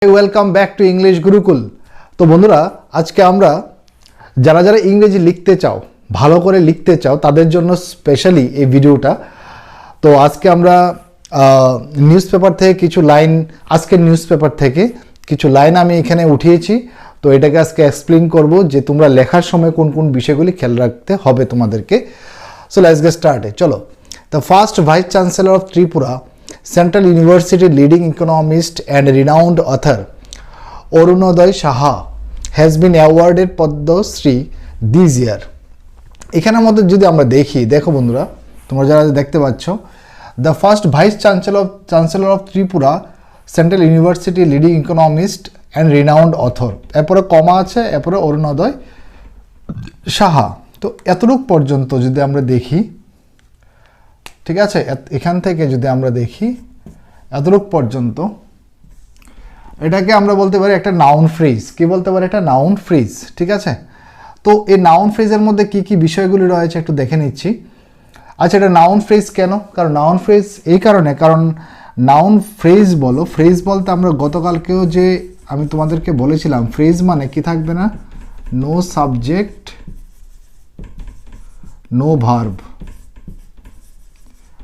Welcome back to English Gurukul. তো বন্ধুরা, আজকে আমরা যারা যারা ইংরেজি লিখতে চাও, ভালো করে লিখতে চাও, তাদের জন্য স্পেশালি এই ভিডিওটা। তো আজকে আমরা নিউজ পেপার থেকে কিছু লাইন, আজকের নিউজ পেপার থেকে কিছু লাইন আমি এখানে উঠিয়েছি। তো এটাকে আজকে এক্সপ্লেন করব যে তোমরা লেখার সময় কোন কোন বিষয়গুলি খেয়াল রাখতে হবে তোমাদেরকে। So let's get started. চলো। The first vice chancellor of Tripura, Central University leading economist and renowned author Arunoday Saha has been awarded Padma Shri this year. এখানের মধ্যে যদি আমরা দেখো বন্ধুরা, তোমরা যারা দেখতে পাচ্ছ, the first vice chancellor of Tripura, central university leading economist and renowned author, এরপরে কমা আছে, এরপরে অরুণোদয় সাহা। তো এতটুক পর্যন্ত যদি আমরা দেখি, ঠিক আছে, এখান থেকে যদি আমরা দেখি এতটুক পর্যন্ত, এটাকে আমরা বলতে পারি একটা নাউন ফ্রেজ। কি বলতে পারি? একটা নাউন ফ্রেজ, ঠিক আছে। তো এই নাউন ফ্রেজের মধ্যে কি কি বিষয়গুলি রয়েছে একটু দেখে নিচ্ছি। আচ্ছা, এটা নাউন ফ্রেজ কেন? কারণ নাউন ফ্রেজ এই কারণে, কারণ নাউন ফ্রেজ ফ্রেজ বলতে আমরা গতকালকেও যে আমি তোমাদেরকে বলেছিলাম, ফ্রেজ মানে কি থাকবে না, নো সাবজেক্ট নো ভার্ব।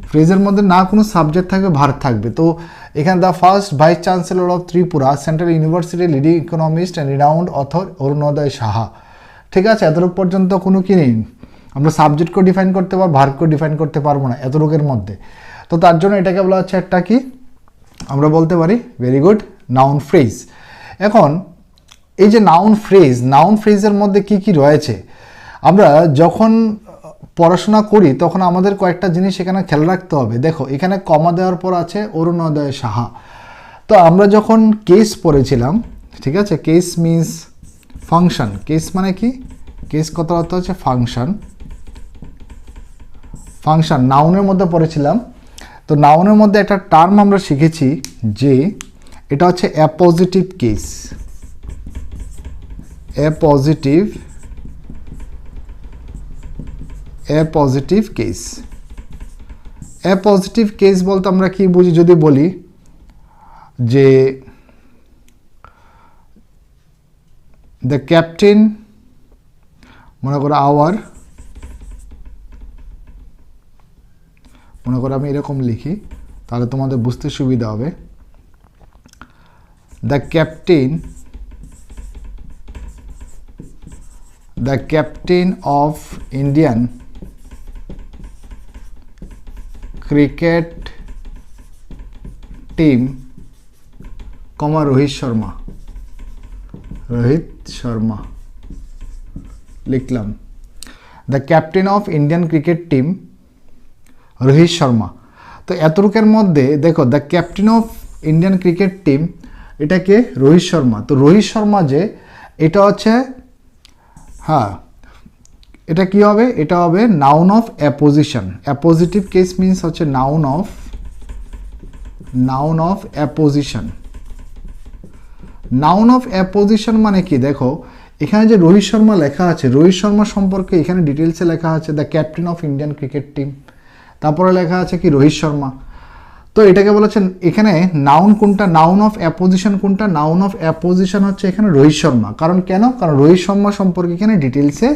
ফ্রেজের মধ্যে না কোনো সাবজেক্ট থাকবে, ভার্ব থাকবে। তো এখানে the first vice chancellor of Tripura, central university leading economist and renowned author Arunodaya Saha, ঠিক আছে। এতটুকু পর্যন্ত কোনো কি নেই, আমরা সাবজেক্টকেও ডিফাইন করতে পারবো, ভার্বকেও ডিফাইন করতে পারবো না এতটুকের মধ্যে। তো তার জন্য এটাকে বলা হচ্ছে একটা কি, আমরা বলতে পারি ভেরি গুড নাউন ফ্রেজ। এখন এই যে নাউন ফ্রেজের মধ্যে কি কি রয়েছে, আমরা যখন পড়াশোনা করি তখন আমাদের কয়েকটা জিনিস এখানে খেয়াল রাখতে হবে। দেখো, এখানে কমা দেওয়ার পর আছে অরুণোদয় সাহা। তো আমরা যখন কেস পড়েছিলাম, ঠিক আছে, কেস মিনস ফাংশন। কেস মানে কি? কেস কত অর্থ হচ্ছে ফাংশন। নাউনের মধ্যে পড়েছিলাম। তো নাউনের মধ্যে একটা টার্ম আমরা শিখেছি যে এটা হচ্ছে অ্যাপজিটিভ কেস। অ্যাপজিটিভ কেস বলতে আমরা কি বুঝি? যদি বলি যে দ্য ক্যাপ্টেন, মনে করো আমি এরকম লিখি, তাহলে তোমাদের বুঝতে সুবিধা হবে। The captain of Indian cricket team, Rohit Sharma লিখলাম। The captain of Indian cricket team Rohit Sharma. তো এতটুকের মধ্যে দেখো, the captain of Indian cricket team, এটাকে রোহিত শর্মা। তো রোহিত শর্মা যে, এটা হচ্ছে, হ্যাঁ, এটা কি হবে? এটা হবে noun of apposition. Appositive case means হচ্ছে noun of apposition. Noun of apposition মানে কি? দেখো, এখানে যে রোহিত শর্মা লেখা আছে, রোহিত শর্মা সম্পর্কে এখানে ডিটেলসে লেখা আছে the captain of Indian cricket team, তারপরে লেখা আছে কি রোহিত শর্মা। তো এটাকে বলেছেন এখানে নাউন কোনটা, নাউন অফ অ্যাপোজিশন কোনটা? নাউন অফ অ্যাপোজিশন হচ্ছে এখানে রোহিত শর্মা। কারণ কেন? কারণ রোহিত শর্মা সম্পর্কে এখানে ডিটেলসে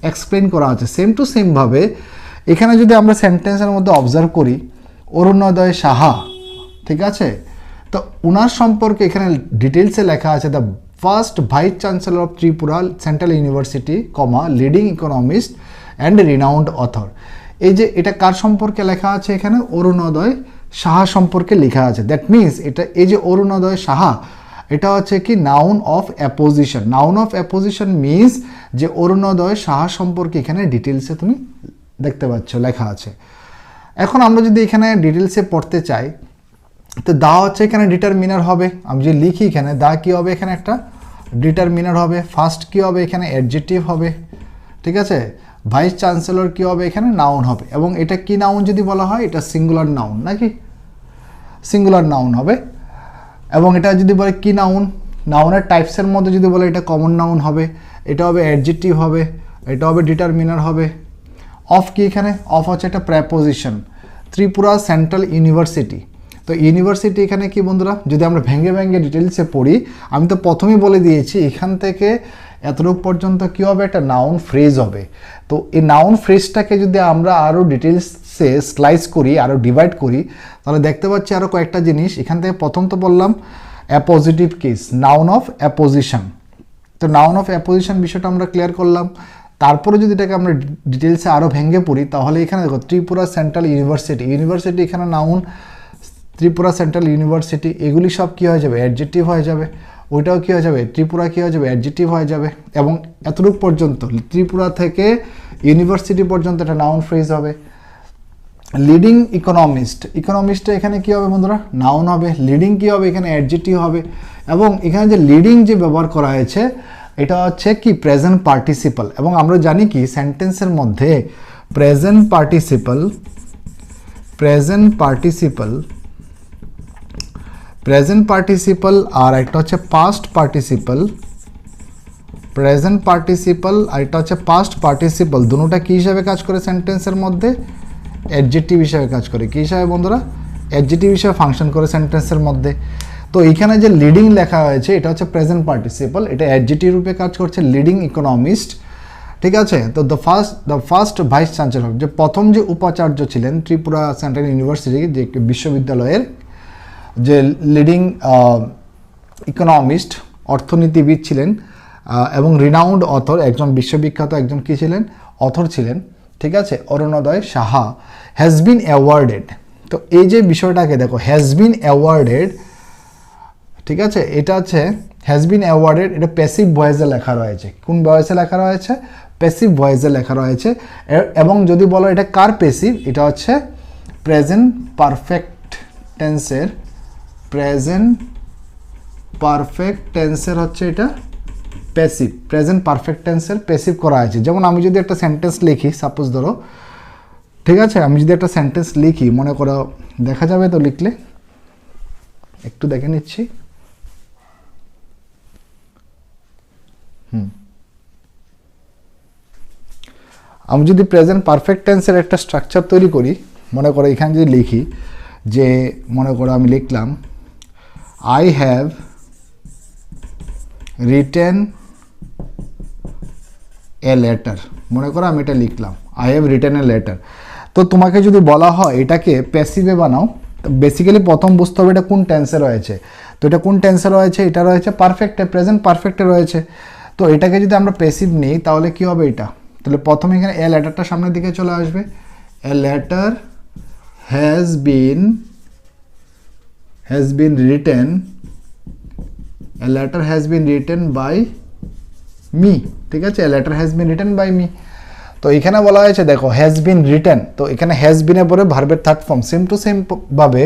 এক্সপ্লেন করা আছে। সেম টু সেম ভাবে এখানে যদি আমরা সেন্টেন্সের মধ্যে অবজার্ভ করি, অরুণোদয় সাহা, ঠিক আছে, তো ওনার সম্পর্কে এখানে ডিটেলসে লেখা আছে the first vice chancellor of Tripura, central university, leading economist and renowned author. এই যে এটা কার সম্পর্কে লেখা আছে? এখানে অরুণোদয় সাহা সম্পর্কে লেখা আছে। দ্যাট মিনস এটা, এই যে অরুণোদয় সাহা, এটা হচ্ছে কি noun of apposition. Noun of apposition means যে অরুণোদয় সাহা সম্পর্কে এখানে ডিটেলসে তুমি দেখতে পাচ্ছ লেখা আছে। এখন আমরা যদি এখানে ডিটেলসে পড়তে চাই, তো দা হচ্ছে এখানে ডিটারমিনার হবে। আমি যে লিখি এখানে দা কি হবে? এখানে একটা ডিটারমিনার হবে। ফার্স্ট কি হবে? এখানে অ্যাডজেক্টিভ হবে, ঠিক আছে। ভাইস চ্যান্সেলর কি হবে? এখানে নাউন হবে। এবং এটা কি নাউন যদি বলা হয়? এটা সিঙ্গুলার নাউন, নাকি সিঙ্গুলার নাউন হবে। এবং এটা যদি বলে কি নাউন, নাউনের টাইপসের মধ্যে যদি বলে এটা কমন নাউন হবে, এটা হবে অ্যাডজেক্টিভ হবে, এটা হবে ডিটারমিনার হবে। অফ কি? এখানে অফ হচ্ছে একটা প্রেপোজিশন। ত্রিপুরা সেন্ট্রাল ইউনিভার্সিটি, তো ইউনিভার্সিটি এখানে কি বন্ধুরা, যদি আমরা ভেঙে ভেঙে ডিটেলসে পড়ি, আমি তো প্রথমেই বলে দিয়েছি এখান থেকে এতটুকু পর্যন্ত কী হবে, একটা নাউন ফ্রেজ হবে। তো এই নাউন ফ্রেজটাকে যদি আমরা আরও ডিটেলসে স্লাইস করি, আরও ডিভাইড করি, তাহলে দেখতে পাচ্ছি আরও কয়েকটা জিনিস। এখান থেকে প্রথম তো বললাম appositive case, noun of apposition. তো নাউন অফ অ্যাপোজিশন বিষয়টা আমরা ক্লিয়ার করলাম। তারপরে যদি এটাকে আমরা ডিটেলসে আরও ভেঙে পড়ি, তাহলে এখানে দেখো ত্রিপুরা সেন্ট্রাল ইউনিভার্সিটি, ইউনিভার্সিটি এখানে নাউন, ত্রিপুরা সেন্ট্রাল ইউনিভার্সিটি, এগুলি সব কী হয়ে যাবে, অ্যাডজেক্টিভ হয়ে যাবে। ওইটাও কী হয়ে যাবে, ত্রিপুরা কী হয়ে যাবে, অ্যাডজেক্টিভ হয়ে যাবে। এবং এতটুকু পর্যন্ত ত্রিপুরা থেকে ইউনিভার্সিটি পর্যন্ত একটা নাউন ফ্রেজ হবে। লিডিং ইকোনমিস্ট, ইকোনমিস্টটা এখানে কী হবে বন্ধুরা, নাউন হবে। লিডিং কী হবে, এখানে অ্যাডজেক্টিভ হবে। এবং এখানে যে লিডিং যে ব্যবহার করা হয়েছে, এটা হচ্ছে কি প্রেজেন্ট পার্টিসিপাল। এবং আমরা জানি কি সেন্টেন্সের মধ্যে প্রেজেন্ট পার্টিসিপাল আর একটা হচ্ছে পাস্ট পার্টিসিপাল, প্রেজেন্ট পার্টিসিপাল আর একটা হচ্ছে পাস্ট পার্টিসিপাল, দুটোটা কী হিসাবে কাজ করে সেন্টেন্সের মধ্যে, অ্যাডজেক্টিভ হিসাবে কাজ করে। কী হিসাবে বন্ধুরা, অ্যাডজেক্টিভ হিসাবে ফাংশন করে সেন্টেন্সের মধ্যে। তো এইখানে যে লিডিং লেখা হয়েছে, এটা হচ্ছে প্রেজেন্ট পার্টিসিপাল, এটা অ্যাডজেক্টিভ রূপে কাজ করছে, লিডিং ইকোনমিস্ট। ঠিক আছে। তো দ্য ফার্স্ট ভাইস চ্যান্সেলর, যে প্রথম যে উপাচার্য ছিলেন ত্রিপুরা সেন্ট্রাল ইউনিভার্সিটি, যে বিশ্ববিদ্যালয়ের যে লিডিং ইকোনমিস্ট, অর্থনীতিবিদ ছিলেন এবং রিনাউন্ড অথর, একজন বিশ্ববিখ্যাত একজন কী ছিলেন, অথর ছিলেন। ঠিক আছে, অরুণোদয় সাহা হ্যাজ বিন অ্যাওয়ার্ডেড। তো এই যে বিষয়টাকে দেখো, হ্যাজ বিন অ্যাওয়ার্ডেড, ঠিক আছে, এটা হচ্ছে হ্যাজ বিন অ্যাওয়ার্ডেড, এটা প্যাসিভ ভয়েসে লেখা রয়েছে। কোন ভয়েসে লেখা রয়েছে, প্যাসিভ ভয়েসে লেখা রয়েছে। এবং যদি বলো এটা কার প্যাসিভ, এটা হচ্ছে প্রেজেন্ট পারফেক্ট টেন্সের, প্রেজেন্ট পারফেক্ট টেন্সের হচ্ছে এটা প্যাসিভ, প্রেজেন্ট পারফেক্ট টেন্সের প্যাসিভ করা হয়েছে। যেমন আমি যদি একটা সেন্টেন্স লিখি, সাপোজ ধরো, ঠিক আছে, আমি যদি একটা সেন্টেন্স লিখি, মনে করো, দেখা যাবে তো লিখলে, একটু দেখে নিচ্ছি। আমি যদি প্রেজেন্ট পারফেক্ট টেন্সের একটা স্ট্রাকচার তৈরি করি, মনে করো এখানে যদি লিখি যে, মনে করো আমি লিখলাম I have written a letter, মনে করো আমি এটা লিখলাম I have written a letter. তো তোমাকে যদি বলা হয় এটাকে প্যাসিভে বানাও, বেসিক্যালি প্রথম বুঝতে হবে এটা কোন টেন্সে রয়েছে। তো এটা কোন টেন্সে রয়েছে, এটা রয়েছে পারফেক্টে, প্রেজেন্ট পারফেক্টে রয়েছে। তো এটাকে যদি আমরা প্যাসিভ নিই, তাহলে কি হবে এটা, তাহলে প্রথমে এখানে এ লেটারটা সামনের দিকে চলে আসবে। A letter has been written, a letter has been written by me. ঠিক আছে, a letter has been written by me. তো এখানে বলা হয়েছে দেখো হ্যাজ বিন রিটেন, তো এখানে হ্যাজ বিনের পরে ভার্বের third form, same to same ভাবে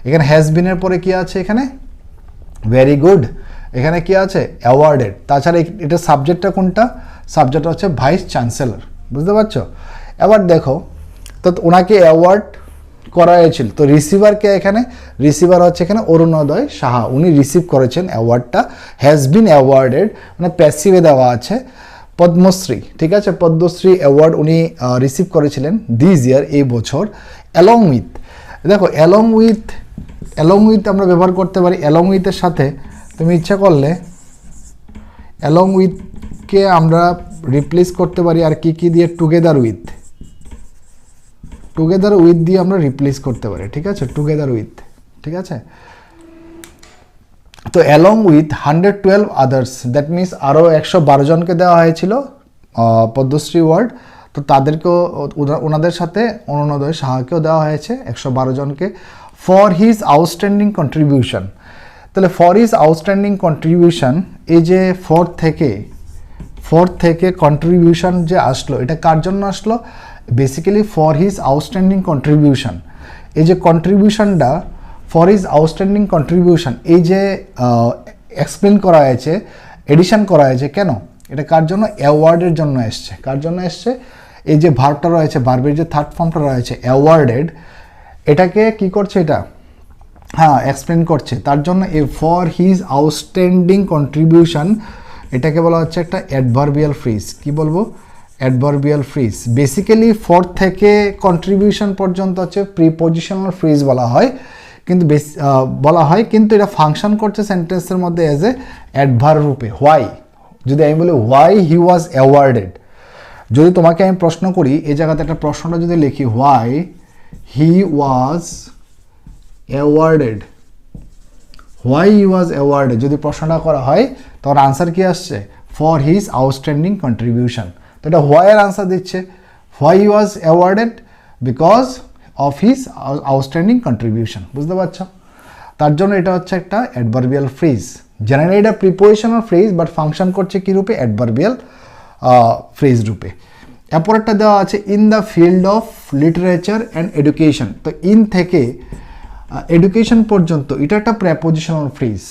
এখানে হ্যাজ বিনের পরে কি আছে, এখানে ভেরি গুড, এখানে কি আছে অ্যাওয়ার্ডেড। তাছাড়া এটা সাবজেক্টটা কোনটা, সাবজেক্ট হচ্ছে ভাইস চ্যান্সেলর, বুঝতে পারছো। এবার দেখো, তো ওনাকে অ্যাওয়ার্ড করা হয়েছিল, তো রিসিভারকে এখানে, রিসিভার হচ্ছে এখানে অরুণোদয় সাহা, উনি রিসিভ করেছেন অ্যাওয়ার্ডটা, হ্যাজ বিন অ্যাওয়ার্ডেড, মানে প্যাসিভে দেওয়া আছে পদ্মশ্রী। ঠিক আছে, পদ্মশ্রী অ্যাওয়ার্ড উনি রিসিভ করেছিলেন দিস ইয়ার, এই বছর। অ্যালং উইথ, দেখো অ্যালং উইথ আমরা ব্যবহার করতে পারি। অ্যালং উইথের সাথে তুমি ইচ্ছা করলে অ্যালং উইথকে আমরা রিপ্লেস করতে পারি আর কি দিয়ে, টুগেদার উইথ দিয়ে আমরা রিপ্লেস করতে পারি। ঠিক আছে, টুগেদার উইথ, ঠিক আছে। তো along with 112 others, that means আরও 112 জনকে দেওয়া হয়েছিল পদ্মশ্রী অ্যাওয়ার্ড। তো তাদেরকেও, ওনাদের সাথে অরুণোদয় সাহাকেও দেওয়া হয়েছে 112 জনকে, ফর হিজ আউটস্ট্যান্ডিং কন্ট্রিবিউশন। তাহলে ফর হিজ আউটস্ট্যান্ডিং কন্ট্রিবিউশন, এই যে ফোর থেকে কন্ট্রিবিউশন যে আসলো, এটা কার জন্য আসলো, basically for his outstanding contribution. এই যে কন্ট্রিবিউশনটা, ফর হিজ আউটস্ট্যান্ডিং কন্ট্রিবিউশন, এই যে এক্সপ্লেন করা হয়েছে, এডিশন করা হয়েছে, কেন, এটা কার জন্য, অ্যাওয়ার্ডের জন্য এসছে। কার জন্য এসছে, এই যে ভার্বটা রয়েছে, ভার্বের যে থার্ড ফর্মটা রয়েছে অ্যাওয়ার্ডেড, এটাকে কি করছে, এটা এক্সপ্লেন করছে। তার জন্য এই ফর হিজ আউটস্ট্যান্ডিং কন্ট্রিবিউশন, এটাকে বলা হচ্ছে একটা অ্যাডভার্বিয়াল ফ্রেজ। কি বলবো, অ্যাডভার্বিয়াল ফ্রেজ। বেসিক্যালি ফর থেকে কন্ট্রিবিউশন পর্যন্ত হচ্ছে প্রিপজিশনাল ফ্রেজ বলা হয়, কিন্তু বেশি বলা হয়, কিন্তু এটা ফাংশন করছে সেন্টেন্সের মধ্যে অ্যাজ এ অ্যাডভার্ব রূপে। হোয়াই, যদি আমি বলি হোয়াই হি ওয়াজ অ্যাওয়ার্ডেড, যদি তোমাকে আমি প্রশ্ন করি এই জায়গাতে একটা প্রশ্নটা যদি লিখি why he was awarded, why he was awarded যদি প্রশ্নটা করা হয় তখন আনসার কি আসছে? For his outstanding contribution. তো এটা হোয়াইয়ের আনসার দিচ্ছে, why he was awarded because of his outstanding contribution. বুঝতে পারছো? তার জন্য এটা হচ্ছে একটা অ্যাডভার্বিয়াল ফ্রেজ। জেনারেলি এটা প্রিপোজিশনাল ফ্রেজ, বাট ফাংশন করছে কী রূপে? অ্যাডভার্বিয়াল ফ্রেজ রূপে। এরপরেরটা দেওয়া আছে in the field of literature and education. তো ইন থেকে এডুকেশন পর্যন্ত এটা একটা prepositional phrase.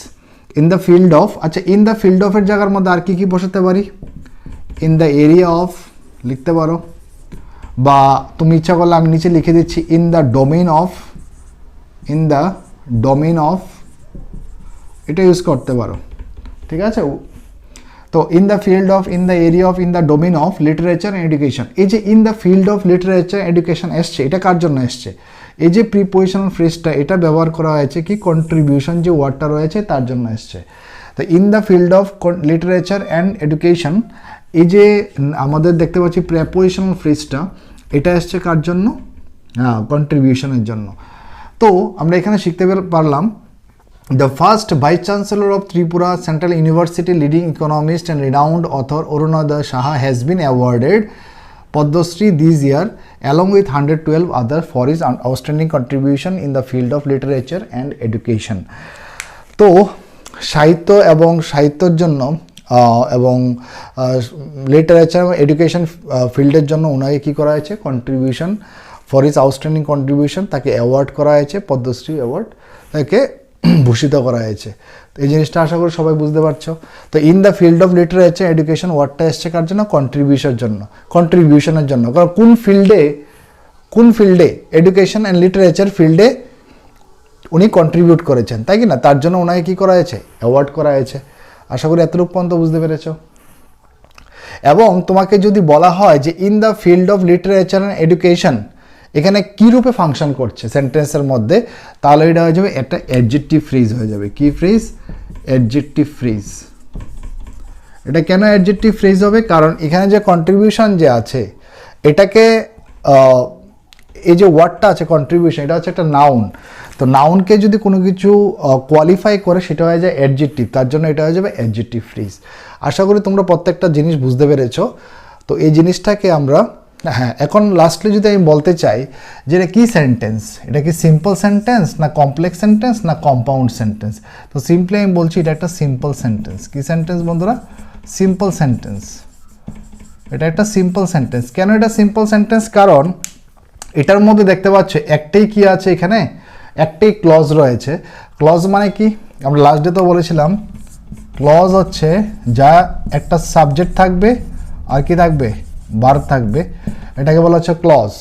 In the field of, আচ্ছা ইন দ্য ফিল্ড অফের জায়গার মধ্যে আর কি কি বসাতে পারি? ইন দ্য এরিয়া অফ লিখতে পারো, বা তুমি ইচ্ছা করলে আমি নিচে লিখে দিচ্ছি in the domain of, in the domain of, এটা ইউজ করতে পারো। ঠিক আছে? তো in the field of, in the area of, in the domain of literature and education. এই যে in the field of literature education এসছে, এটা কার জন্য এসছে? এই যে প্রিপোজিশনাল ফ্রেজটা এটা ব্যবহার করা হয়েছে কি কন্ট্রিবিউশন যে ওয়ার্ডটা রয়েছে তার জন্য এসছে। তো in the field of literature and education, এই যে আমাদের দেখতে পাচ্ছি প্রিপোজিশনাল ফ্রেজটা, এটা এসছে কার জন্য? কন্ট্রিবিউশনের জন্য। তো আমরা এখানে শিখতে পারলাম the first Vice Chancellor of Tripura Central University, leading economist and renowned author Arunodaya Saha has been awarded Padma Shri this year along with 112 others for his outstanding contribution in the field of literature and education. তো সাহিত্য এবং সাহিত্যের জন্য এবং literature education ফিল্ডের জন্য ওনাকে কী করা হয়েছে? Contribution for his outstanding contribution, তাকে অ্যাওয়ার্ড করা হয়েছে, পদ্মশ্রী অ্যাওয়ার্ড তাকে ভূষিত করা হয়েছে। তো এই জিনিসটা আশা করি সবাই বুঝতে পারছো। তো in the field of literature education ওয়ার্ডটা এসছে কার জন্য? কন্ট্রিবিউশনের জন্য। কারণ কোন ফিল্ডে এডুকেশন অ্যান্ড লিটারেচার ফিল্ডে উনি কন্ট্রিবিউট করেছেন, তাই কি না? তার জন্য ওনাকে কী করা হয়েছে? অ্যাওয়ার্ড করা হয়েছে। আশা করি এতটুকু পর্যন্ত বুঝতে পেরেছো। এবং তোমাকে যদি বলা হয় যে in the field of literature and education এখানে কী রূপে ফাংশন করছে সেন্টেন্সের মধ্যে, তাহলে এটা হয়ে যাবে একটা অ্যাডজেক্টিভ ফ্রেজ হয়ে যাবে। কি ফ্রেজ? Adjective phrase. এটা কেন অ্যাডজেক্টিভ ফ্রেজ হবে? কারণ এখানে যে কন্ট্রিবিউশন যে আছে এটাকে এই যে ওয়ার্ডটা আছে কন্ট্রিবিউশন, এটা হচ্ছে একটা নাউন। তো নাউনকে যদি কোনো কিছু কোয়ালিফাই করে সেটা হয়ে যায় অ্যাডজেক্টিভ, তার জন্য এটা হয়ে যাবে অ্যাডজেক্টিভ ফ্রেজ। আশা করি তোমরা প্রত্যেকটা জিনিস বুঝতে পেরেছো। তো এই জিনিসটাকে আমরা এখন লাস্টলি যদি আমি বলতে চাই যে এটা কী সেন্টেন্স, এটা কি সিম্পল সেন্টেন্স না কমপ্লেক্স সেন্টেন্স না কম্পাউন্ড সেন্টেন্স? তো সিম্পলি আমি বলছি এটা একটা সিম্পল সেন্টেন্স। কি সেন্টেন্স বন্ধুরা? Simple sentence. এটা একটা সিম্পল সেন্টেন্স। কেন এটা সিম্পল সেন্টেন্স? কারণ এটার মধ্যে দেখতে পাচ্ছ একটাই কি আছে, এখানে একটাই ক্লজ রয়েছে। ক্লজ মানে কি? আমরা লাস্ট ডে তো বলেছিলাম ক্লজ হচ্ছে যা একটা সাবজেক্ট থাকবে আর কি থাকবে? ভার্ব থাকবে, এটাকে বলা হচ্ছে ক্লজ।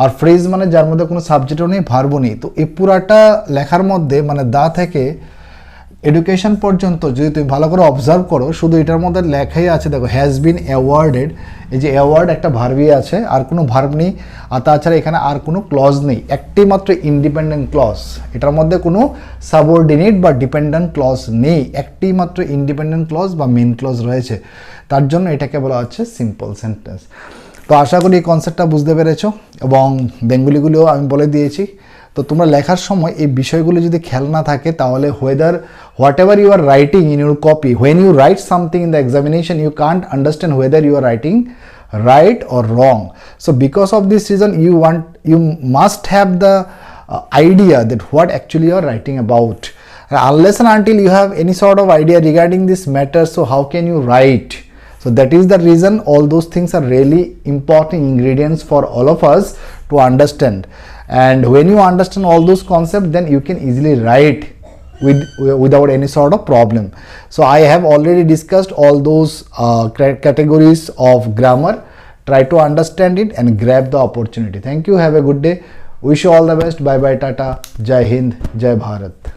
আর ফ্রেজ মানে যার মধ্যে কোনো সাবজেক্টও নেই, ভার্বও নেই। তো এই পুরাটা লেখার মধ্যে মানে দা থেকে এডুকেশন পর্যন্ত যদি তুমি ভালো করে অবজার্ভ করো, শুধু এটার মধ্যে লেখাই আছে দেখো হ্যাজ বিন অ্যাওয়ার্ডেড। এই যে অ্যাওয়ার্ড একটা ভার্বই আছে, আর কোনো ভার্ব নেই, আর তাছাড়া এখানে আর কোনো ক্লজ নেই, একটি মাত্র ইন্ডিপেন্ডেন্ট ক্লজ। এটার মধ্যে কোনো সাবঅর্ডিনেট বা ডিপেন্ডেন্ট ক্লজ নেই, একটি মাত্র ইন্ডিপেন্ডেন্ট ক্লজ বা মেন ক্লজ রয়েছে। তার জন্য এটাকে বলা হচ্ছে সিম্পল সেন্টেন্স। তো আশা করি এই কনসেপ্টটা বুঝতে পেরেছো এবং বেঙ্গলিগুলিও আমি বলে দিয়েছি। তো তোমরা লেখার সময় এই বিষয়গুলো যদি খেয়াল না থাকে তাহলে whatever you are writing in your copy, when you write something in the examination you can't understand whether you are writing right or wrong. So because of this reason you must have the idea that what actually you are writing about. Unless and until you have any sort of idea regarding this matter, so how can you write? So that is the reason all those things are really important ingredients for all of us to understand. And when you understand all those concepts, then you can easily write without any sort of problem. So I have already discussed all those categories of grammar. Try to understand it and grab the opportunity. Thank you. Have a good day. Wish you all the best. Bye bye. Tata. Jai Hind. Jai Bharat.